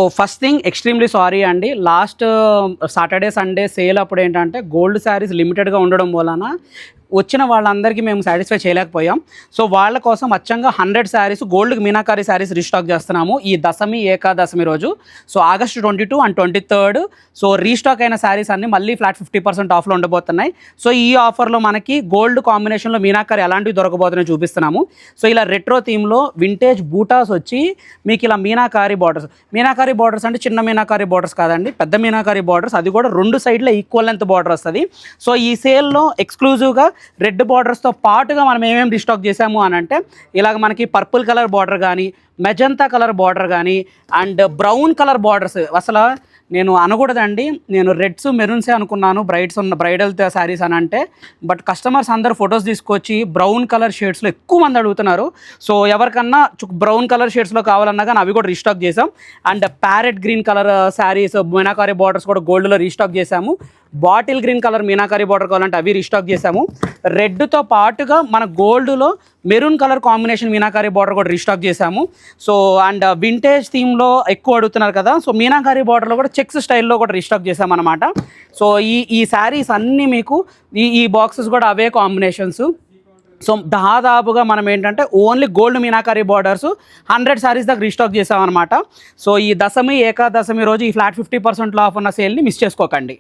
So first thing extremely sorry అండి. Last Saturday Sunday sale అప్పుడు ఏంటంటే గోల్డ్ శారీస్ లిమిటెడ్గా ఉండడం వలన వచ్చిన వాళ్ళందరికీ మేము సాటిస్ఫై చేయలేకపోయాం. సో వాళ్ళ కోసం అచ్చంగా 100 శారీస్ గోల్డ్ మీనాకారి శారీస్ రీస్టాక్ చేస్తున్నాము ఈ దశమి ఏకాదశమి రోజు. So August 22 and 23 so restock అయిన శారీస్ అన్ని మళ్ళీ ఫ్లాట్ 50% ఆఫ్లో ఉండబోతున్నాయి. సో ఈ ఆఫర్లో మనకి గోల్డ్ కాంబినేషన్లో మీనాకారి ఎలాంటివి దొరకబోతున్నాయో చూపిస్తున్నాము. సో ఇలా రెట్రో థీమ్లో వింటేజ్ బూటాస్ వచ్చి మీకు ఇలా మీనాకారి బార్డర్స్ అంటే చిన్న మీనాకారి బార్డర్స్ కాదండి, పెద్ద మీనాకారి బార్డర్స్, అది కూడా 2 సైడ్ల ఈక్వల్ లెంత్ బార్డర్ వస్తుంది. సో ఈ సేల్లో ఎక్స్క్లూజివ్గా రెడ్ బార్డర్స్తో పాటుగా మనం ఏమేమి రీస్టాక్ చేసాము అని అంటే ఇలాగ మనకి పర్పుల్ కలర్ బార్డర్ కానీ, మెజంతా కలర్ బార్డర్ కానీ, అండ్ బ్రౌన్ కలర్ బార్డర్స్. అసలు నేను అనకూడదండి, నేను రెడ్స్ మెరూన్సే అనుకున్నాను బ్రైడల్ శారీస్ అని అంటే, బట్ కస్టమర్స్ అందరు ఫొటోస్ తీసుకొచ్చి బ్రౌన్ కలర్ షేడ్స్లో ఎక్కువ మంది అడుగుతున్నారు. సో ఎవరికన్నా బ్రౌన్ కలర్ షేడ్స్లో కావాలన్నా కానీ అవి కూడా రీస్టాక్ చేసాం. And parrot green colour saris meenakari borders కూడా గోల్డ్లో రీస్టాక్ చేసాము. Bottle green colour meenakari border కావాలంటే అవి రీస్టాక్ చేసాము. రెడ్తో పాటుగా మన గోల్డ్లో maroon colour combination meenakari border కూడా రీస్టాక్ చేసాము. సో అండ్ వింటేజ్ థీమ్లో ఎక్కువ అడుగుతున్నారు కదా, సో మీనాకారి బార్డర్లో కూడా చెక్స్ స్టైల్లో కూడా రీస్టాక్ చేసామన్నమాట. సో ఈ శారీస్ అన్నీ మీకు ఈ బాక్సెస్ కూడా అవే కాంబినేషన్స్. సో దాదాపుగా మనం ఏంటంటే only gold meenakari borders 100 saris దాకా రీస్టాక్ చేసామన్నమాట. సో ఈ దశమి ఏకాదశమి రోజు ఈ ఫ్లాట్ 50% ఆఫ్ ఉన్న సేల్ని మిస్ చేసుకోకండి.